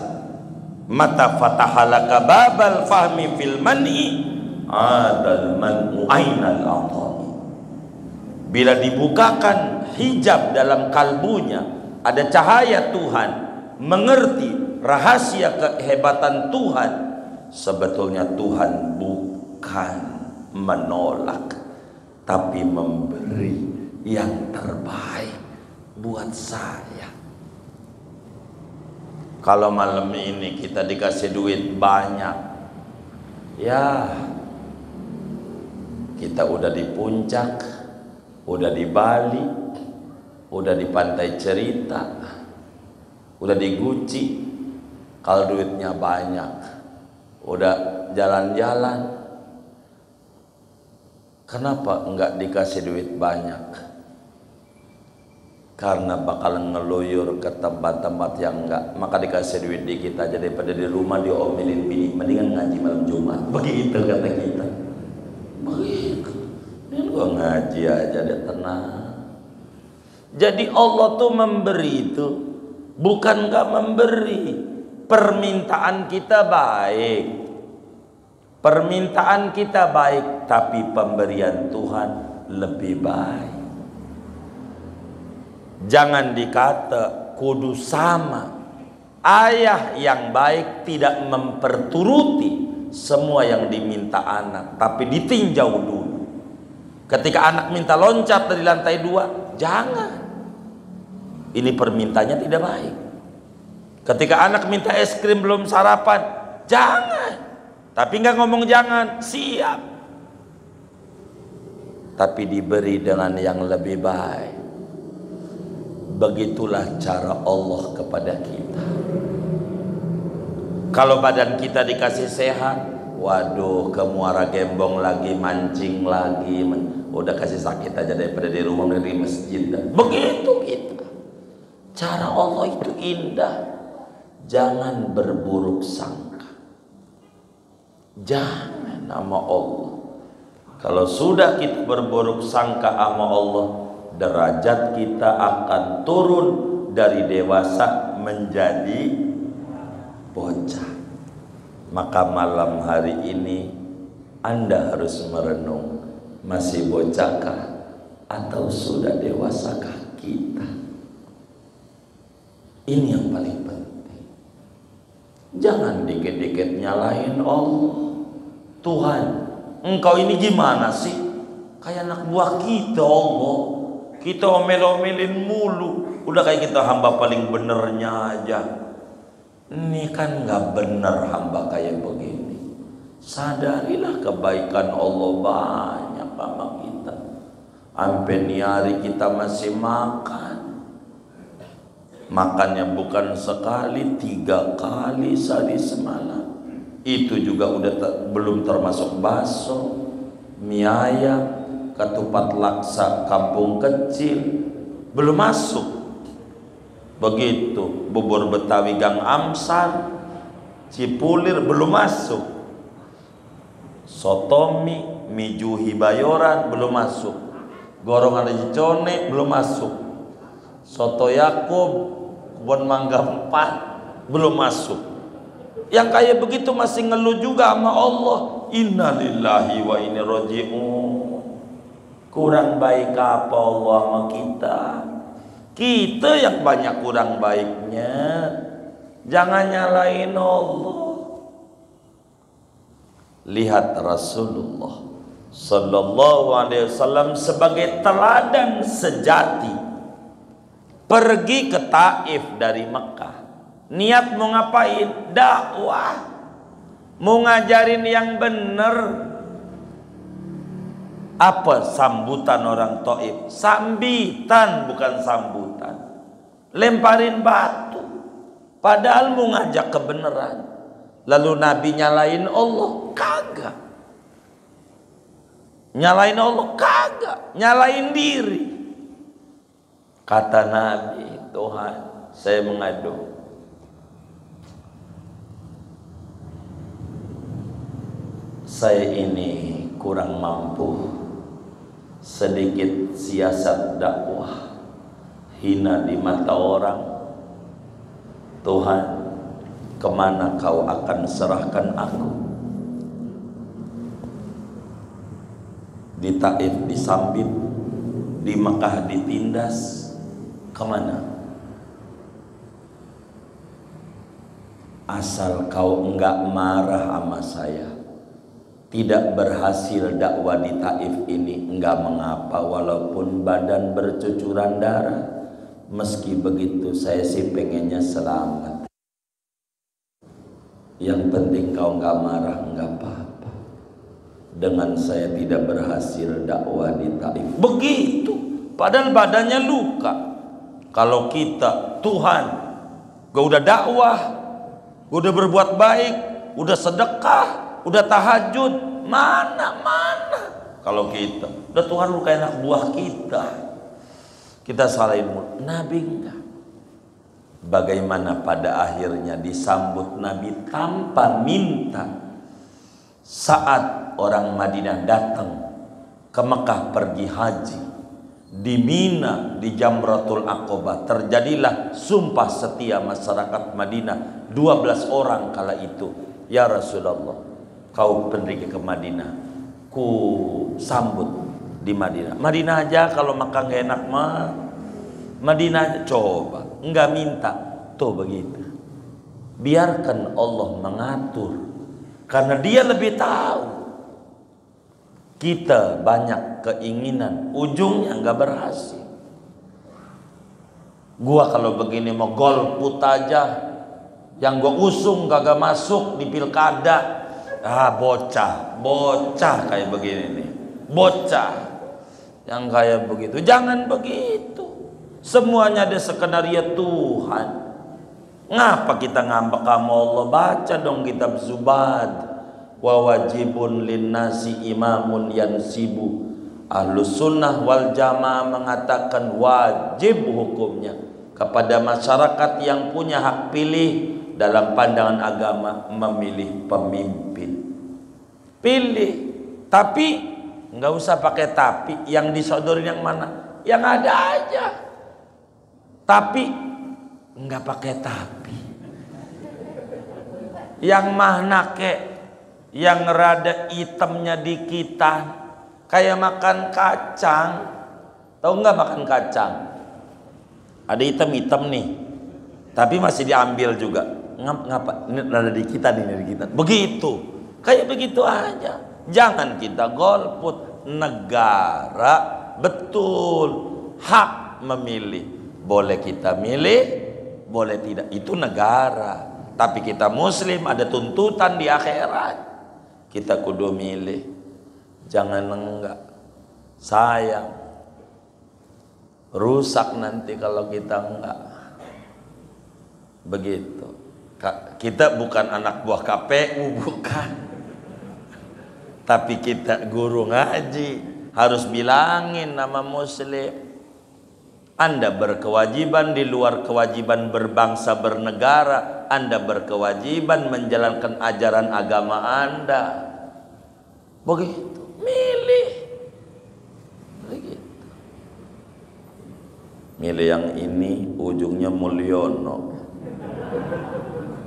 mata fatahalaka babal fahmi fil man'i adal man'u ainal a'dha'i. Bila dibukakan hijab dalam kalbunya, ada cahaya Tuhan, mengerti rahasia kehebatan Tuhan, sebetulnya Tuhan bukan menolak tapi memberi yang terbaik buat saya. Kalau malam ini kita dikasih duit banyak, ya kita udah di puncak, udah di Bali, udah di pantai cerita, udah di Gucci. Kalau duitnya banyak, udah jalan-jalan. Kenapa enggak dikasih duit banyak? karena bakal ngeluyur ke tempat-tempat yang enggak, maka dikasih duit dikit aja daripada di rumah diomelin bini, mendingan ngaji malam Jumat. Begitu kata kita. Begitu. Ini gua ngaji aja deh, tenang. Jadi Allah tuh memberi itu bukan enggak memberi. Permintaan kita baik. Permintaan kita baik, tapi pemberian Tuhan lebih baik. Jangan dikata kudu sama. Ayah yang baik tidak memperturuti semua yang diminta anak, tapi ditinjau dulu. Ketika anak minta loncat dari lantai 2, jangan. Ini permintanya tidak baik. Ketika anak minta es krim belum sarapan, jangan. Tapi nggak ngomong jangan, siap. Tapi diberi dengan yang lebih baik. Begitulah cara Allah kepada kita. Kalau badan kita dikasih sehat, waduh, ke Muara Gembong lagi, mancing lagi, udah kasih sakit aja daripada di rumah di masjid. Begitu kita. Cara Allah itu indah. Jangan berburuk sangka. Jangan sama Allah. Kalau sudah kita berburuk sangka sama Allah, derajat kita akan turun dari dewasa menjadi bocah. Maka malam hari ini Anda harus merenung, masih bocahkah atau sudah dewasakah kita? Ini yang paling penting. Jangan dikit-dikit nyalahin Allah. Tuhan, engkau ini gimana sih? Kayak anak buah kita Allah. Kita omel-omelin mulu. Udah kayak kita hamba paling benernya aja. Ini kan gak bener hamba kayak begini. Sadarilah kebaikan Allah banyak sama kita. Sampai nih hari kita masih makan. Makannya bukan sekali, 3 kali sehari semalam. Itu juga udah belum termasuk bakso, mie ayam, ketupat laksa kampung kecil, belum masuk. Begitu bubur Betawi Gang Amsar, Cipulir belum masuk. Sotomi, mie Juhi Bayoran belum masuk. Gorongan Haji Cone belum masuk. Soto Yakub Kebon Mangga 4 belum masuk. Yang kayak begitu masih ngeluh juga sama Allah. Innalillahi wa inna roji'un. Kurang baik apa Allah sama kita? Kita yang banyak kurang baiknya. Jangan nyalain Allah. Lihat Rasulullah Sallallahu Alaihi Wasallam sebagai teladan sejati. Pergi ke Taif dari Mekah. Niat mau ngapain? Dakwah. Mau ngajarin yang bener. Apa sambutan orang Taif? Sambitan, bukan sambutan. Lemparin batu. Padahal mau ngajak kebenaran. Lalu Nabi nyalain Allah? Kagak. Nyalain Allah? Kagak. Nyalain diri. Kata Nabi, Tuhan, saya mengadu. Saya ini kurang mampu. Sedikit siasat dakwah, hina di mata orang. Tuhan, kemana kau akan serahkan aku? Di Taif disambit, di Mekah ditindas. Kemana? Asal kau enggak marah sama saya, tidak berhasil dakwah di Taif ini, enggak mengapa walaupun badan bercucuran darah. Meski begitu saya sih pengennya selamat. Yang penting kau enggak marah, enggak apa-apa. Dengan saya tidak berhasil dakwah di Taif. Begitu. Padahal badannya luka. Kalau kita, Tuhan, gue udah dakwah, gue udah berbuat baik, udah sedekah, udah tahajud, mana? Kalau kita, udah Tuhan lu kayak anak buah kita Kita salahin mulu. Nabi enggak. Bagaimana pada akhirnya disambut Nabi tanpa minta. Saat orang Madinah datang ke Mekah pergi haji, di Mina di Jamratul Aqabah terjadilah sumpah setia masyarakat Madinah 12 orang kala itu. Ya Rasulullah, kau pergi ke Madinah, ku sambut di Madinah. Madinah aja kalau makan gak enak mah Madinah aja. Coba enggak minta tuh begitu. Biarkan Allah mengatur, karena dia lebih tahu. Kita banyak keinginan, ujungnya nggak berhasil. Gua kalau begini mau golput aja, yang gua usung kagak masuk di pilkada. Bocah kayak begini nih, bocah yang kayak begitu. Jangan begitu. Semuanya ada skenario Tuhan. Ngapa kita ngambek sama Allah? Baca dong kitab Zubad. Wa wajibun linnasi imamun yansibu. Ahlus sunnah wal jamaah mengatakan wajib hukumnya kepada masyarakat yang punya hak pilih dalam pandangan agama memilih pemimpin. Pilih, tapi nggak usah pakai tapi. Yang disodorin yang mana? Yang ada aja. Tapi nggak pakai tapi. Yang mana kek? Yang rada hitamnya dikitan, kayak makan kacang. Tahu nggak makan kacang? Ada hitam-hitam nih, tapi masih diambil juga. Ngapa? Ini rada dikitan, ini dikitan. Begitu, kayak begitu aja. Jangan kita golput. Negara betul hak memilih. Boleh kita milih, boleh tidak. Itu negara. Tapi kita Muslim ada tuntutan di akhirat. Kita kudu milih, jangan enggak. Sayang, rusak nanti kalau kita enggak. Begitu. Kita bukan anak buah KPU, bukan. Tapi kita guru ngaji, harus bilangin nama Muslim. Anda berkewajiban di luar kewajiban berbangsa bernegara. Anda berkewajiban menjalankan ajaran agama Anda. Begitu. Milih. Begitu. Milih yang ini ujungnya Mulyono.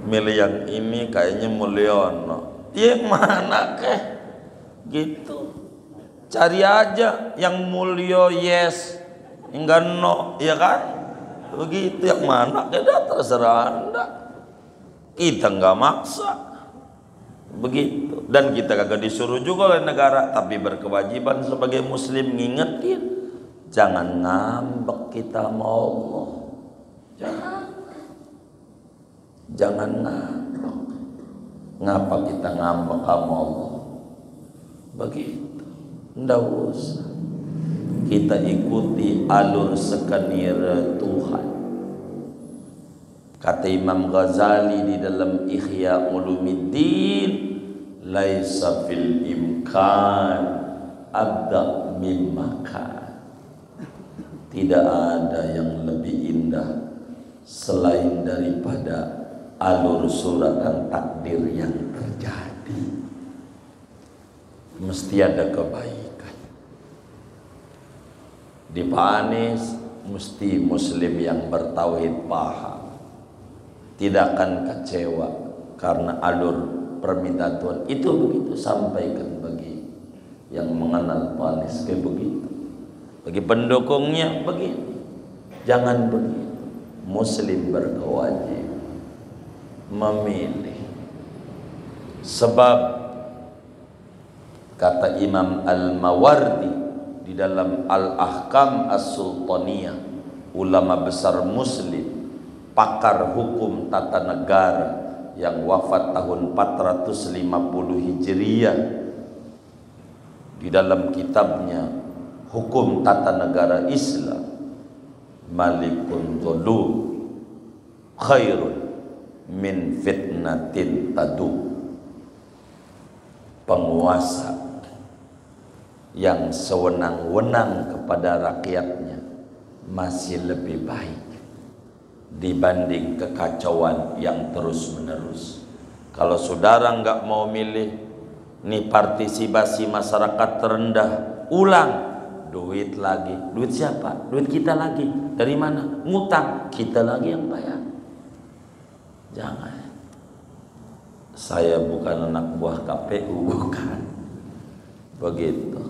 Milih yang ini kayaknya Mulyono. Yang mana keh? Gitu. Cari aja yang Mulyo yes. Enggak no, ya kan? Begitu. Yang mana? Kita terserah Anda. Kita nggak maksa. Begitu. Dan kita kagak disuruh juga oleh negara, tapi berkewajiban sebagai Muslim ngingetin, jangan ngambek kita sama Allah. Jangan ngambek. Ngapa kita ngambek sama Allah? Begitu. Nggak usah. Kita ikuti alur skenir Tuhan. Kata Imam Ghazali di dalam Ihya Ulumuddin, laisa fil imkan abda mimma kan. Tidak ada yang lebih indah selain daripada alur suratan takdir yang terjadi. Mesti ada kebaikan. Di Pak Anies mesti Muslim yang bertauhid paham, tidak akan kecewa karena alur permintaan Tuhan itu begitu. Sampaikan bagi yang mengenal Pak Anies kayak begitu, bagi pendukungnya begini. Jangan begitu. Muslim berkewajiban memilih, sebab kata Imam Al-Mawardi di dalam Al-Ahkam As-Sultaniyah, ulama besar Muslim, pakar hukum tata negara yang wafat tahun 450 Hijriyah, di dalam kitabnya Hukum Tata Negara Islam, Malikun Dhulum khairun min fitnatin tadu. Penguasa yang sewenang-wenang kepada rakyatnya masih lebih baik dibanding kekacauan yang terus menerus. Kalau saudara nggak mau milih, nih partisipasi masyarakat terendah, ulang, duit lagi. Duit siapa? Duit kita lagi. Dari mana? Ngutang, kita lagi yang bayar. Jangan. Saya bukan anak buah KPU, bukan begitu.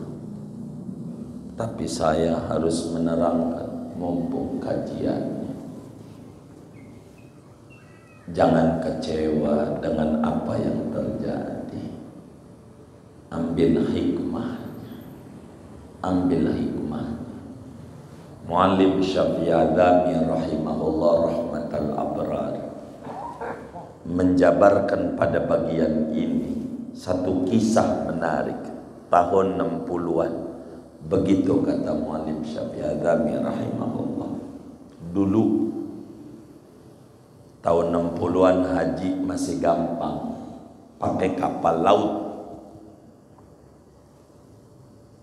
Tapi saya harus menerangkan mumpung kajiannya. Jangan kecewa dengan apa yang terjadi. Ambil hikmahnya. Ambil hikmahnya. Muallim Syafi'i Adami rahimahullah rahmatal abrar menjabarkan pada bagian ini satu kisah menarik tahun 60-an. Begitu kata Muallim Syafi'i Adami rahimahullah. Dulu tahun 60-an haji masih gampang, pakai kapal laut.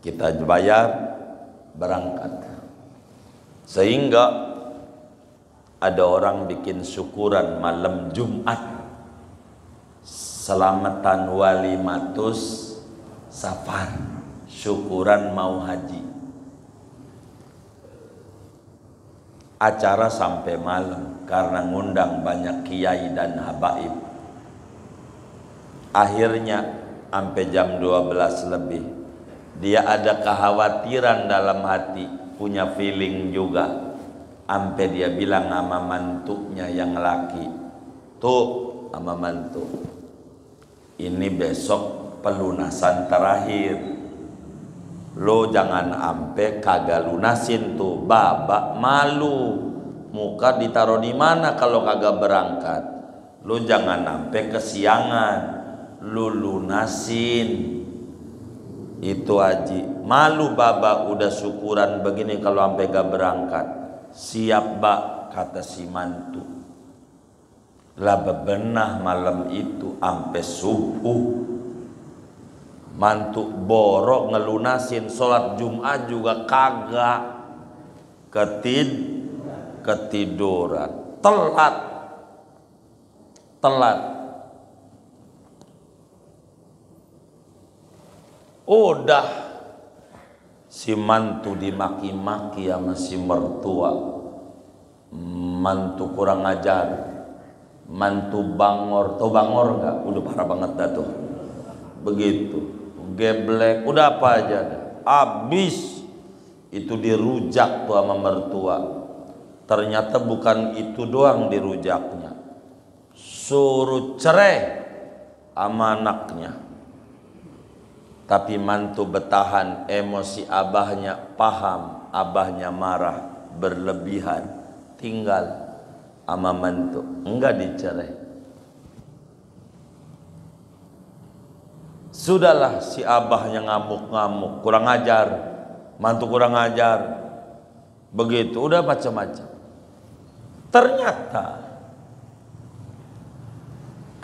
Kita bayar, berangkat. Sehingga ada orang bikin syukuran malam Jumat, selamatan walimatus safar, syukuran mau haji. Acara sampai malam karena ngundang banyak kiai dan habaib. Akhirnya sampai jam 12 lebih. Dia ada kekhawatiran dalam hati, punya feeling juga. Sampai dia bilang sama mantunya yang laki, tuh sama mantu, ini besok pelunasan terakhir. Lo jangan ampe kagak lunasin tuh, babak malu. Muka ditaruh di mana kalau kagak berangkat? Lo jangan ampe kesiangan, lo lunasin. Itu haji. Malu babak udah syukuran begini kalau ampe gak berangkat. Siap bak, kata si mantu. Lah bebenah malam itu ampe subuh. Mantu borok ngelunasin, sholat Jumat juga kagak, ketiduran, telat. Udah si mantu dimaki-maki sama si mertua. Mantu kurang ajar, mantu bangor. Tau bangor gak? Udah parah banget dah tuh. Begitu. Geblek, udah apa aja dah. Abis itu dirujak tuh sama mertua. Ternyata bukan itu doang dirujaknya, suruh cerai sama anaknya. Tapi mantu bertahan, emosi abahnya paham, abahnya marah berlebihan, tinggal sama mantu, enggak dicerai. Sudahlah si abahnya ngamuk-ngamuk, kurang ajar, mantu kurang ajar, begitu, udah macam-macam. Ternyata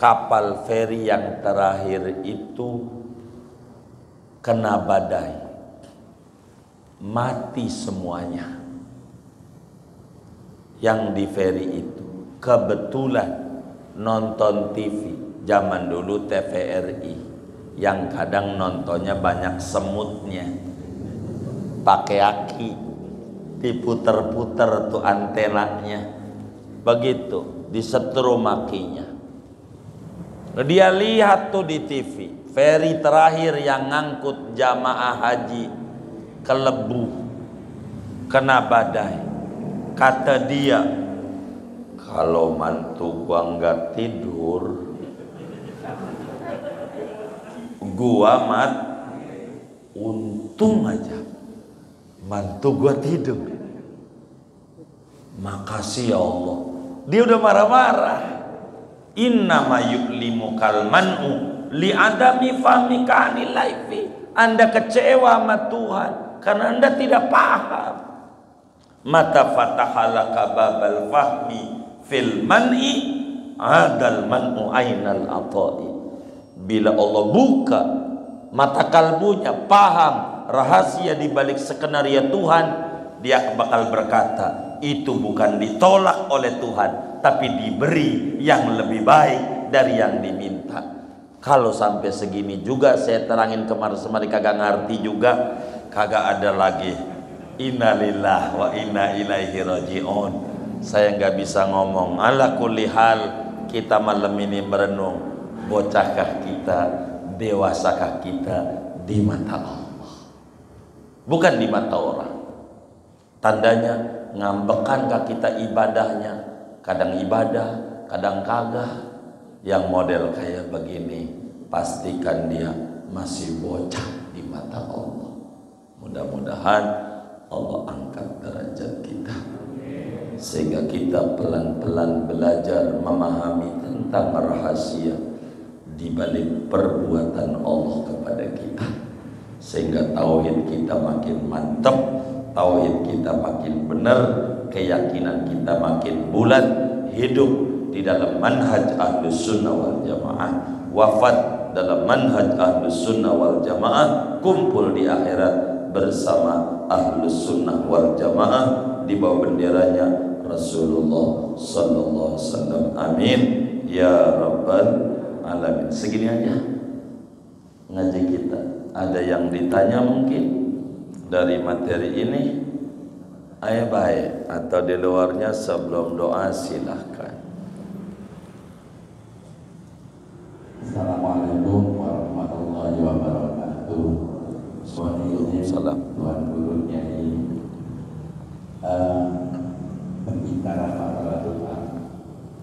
kapal feri yang terakhir itu kena badai, mati semuanya. Yang di feri itu kebetulan nonton TV, zaman dulu TVRI, yang kadang nontonnya banyak semutnya, pakai aki, diputer-puter tuh antenanya, begitu disetrum akinya. Dia lihat tuh di TV, feri terakhir yang ngangkut jamaah haji ke Lebu kena badai. Kata dia, kalau mantu gua nggak tidur, gua untung aja mantu gua tidur. Makasih ya Allah. Dia udah marah-marah. Innama yu'limu kalman'u li adami fahmika anil laifi. Anda kecewa sama Tuhan karena Anda tidak paham. Mata fatahalaka babal fahmi fil man'i adal man'u ainal ata'i. Bila Allah buka mata kalbunya, paham rahasia di balik skenario Tuhan, dia bakal berkata, itu bukan ditolak oleh Tuhan, tapi diberi yang lebih baik dari yang diminta. Kalau sampai segini juga saya terangin kemari-semari kagak ngerti juga, kagak ada lagi innalillah wa inna ilaihi rajiun. Saya nggak bisa ngomong. Ala kulli hal, kita malam ini merenung, bocahkah kita, dewasakah kita di mata Allah, bukan di mata orang. Tandanya ngambekankah kita ibadahnya, kadang ibadah, kadang kagak. Yang model kayak begini, pastikan dia masih bocah di mata Allah. Mudah-mudahan Allah angkat derajat kita, sehingga kita pelan-pelan belajar memahami tentang rahasia di balik perbuatan Allah kepada kita, sehingga tauhid kita makin mantap, tauhid kita makin benar, keyakinan kita makin bulat, hidup di dalam manhaj Ahlus Sunnah wal Jamaah, wafat dalam manhaj Ahlus Sunnah wal Jamaah, kumpul di akhirat bersama Ahlus Sunnah wal Jamaah di bawah benderanya Rasulullah sallallahu alaihi wasallam. Amin ya rabbal alamin. Segini aja ngaji kita. Ada yang ditanya mungkin dari materi ini? Ayo baik, atau di luarnya sebelum doa silahkan. Assalamualaikum warahmatullahi wabarakatuh. Salam. Tuan Guru Kiai, berbicara masalah doa,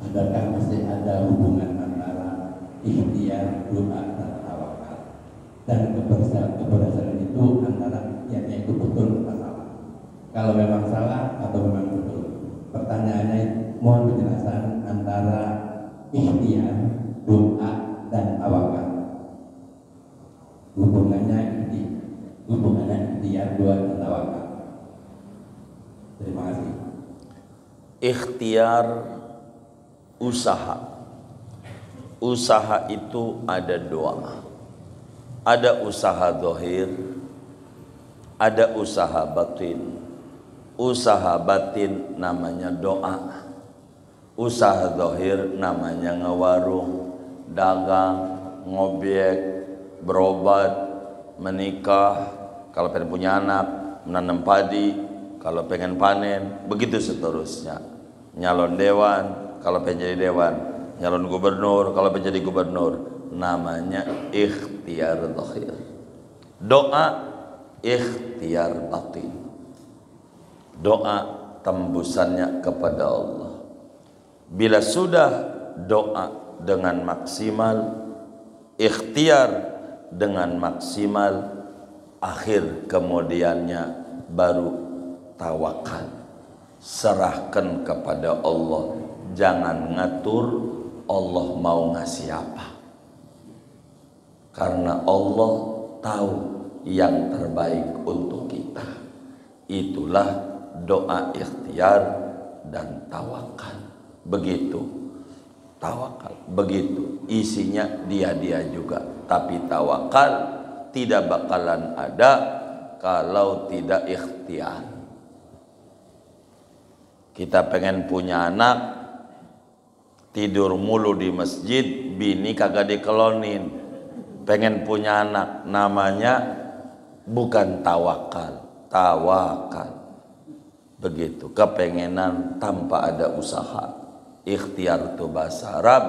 adakah masih ada hubungan antara ikhtiar, doa, dan tawakal? Dan keberhasilan itu antara yang itu betul atau salah? Kalau memang salah atau memang betul? Pertanyaannya, mohon penjelasan antara ikhtiar, doa, dan tawakal. Hubungannya ikhtiar, doa, dan tawakal. Terima kasih. Ikhtiar, usaha. Usaha itu ada dua. Ada usaha zahir, ada usaha batin. Usaha batin namanya doa. Usaha zahir namanya ngewarung, dagang, ngobek, berobat, menikah, kalau pengen punya anak, menanam padi, kalau pengen panen, begitu seterusnya. Nyalon dewan, kalau pengen jadi dewan, nyalon gubernur, kalau pengen jadi gubernur, namanya ikhtiar zahir. Doa ikhtiar batin. Doa tembusannya kepada Allah. Bila sudah doa dengan maksimal, ikhtiar dengan maksimal, akhir kemudiannya baru tawakal. Serahkan kepada Allah, jangan ngatur Allah mau ngasih apa, karena Allah tahu yang terbaik untuk kita. Itulah doa ikhtiar dan tawakal. Begitu tawakal, begitu isinya dia juga. Tapi tawakal tidak bakalan ada kalau tidak ikhtiar. Kita pengen punya anak, tidur mulu di masjid, bini kagak dikelonin. Pengen punya anak, namanya bukan tawakal, tawakal. Begitu, kepengenan tanpa ada usaha. Ikhtiar itu bahasa Arab,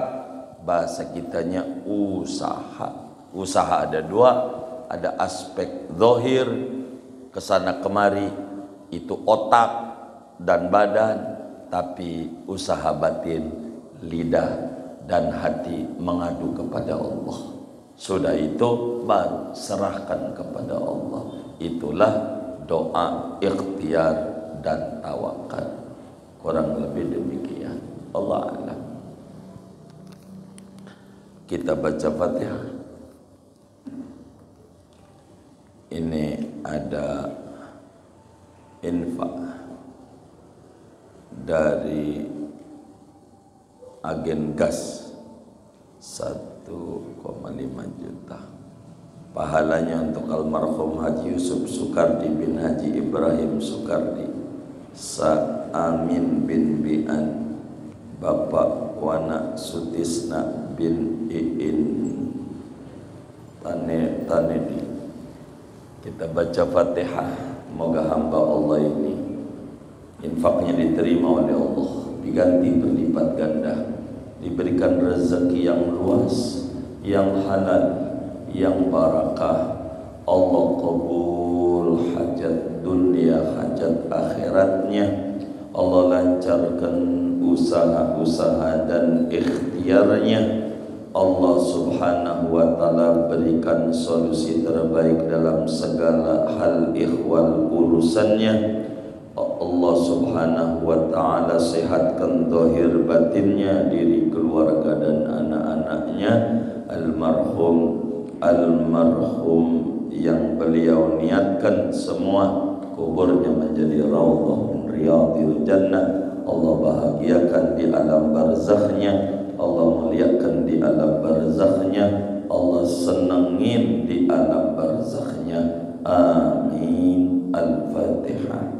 bahasa kitanya usaha. Usaha ada dua, ada aspek zahir, kesana kemari, itu otak dan badan. Tapi usaha batin, lidah dan hati mengadu kepada Allah. Sudah itu baru serahkan kepada Allah. Itulah doa ikhtiar dan tawakal. Kurang lebih demikian. Allah a'lam. Kita baca Fatihah. Ini ada infak dari agen gas 1,5 juta. pahalanya untuk almarhum Haji Yusuf Sukardi bin Haji Ibrahim Sukardi, Amin bin Bian, Bapak Wana Sutisna bin Iin Tanedi. Kita baca Fatihah, moga hamba Allah ini infaknya diterima oleh Allah, diganti berlipat ganda, diberikan rezeki yang luas, yang halal, yang barakah. Allah kabul hajat dunia, hajat akhiratnya. Allah lancarkan usaha-usaha dan ikhtiarnya. Allah subhanahu wa ta'ala berikan solusi terbaik dalam segala hal ikhwal urusannya. Allah subhanahu wa ta'ala sehatkan zahir batinnya, diri keluarga dan anak-anaknya. Almarhum yang beliau niatkan semua kuburnya menjadi raudhah min riyadil jannah. Allah bahagiakan di alam barzakhnya, Allah muliakan di alam barzakhnya, Allah senengin di alam barzakhnya. Amin. Al-Fatihah.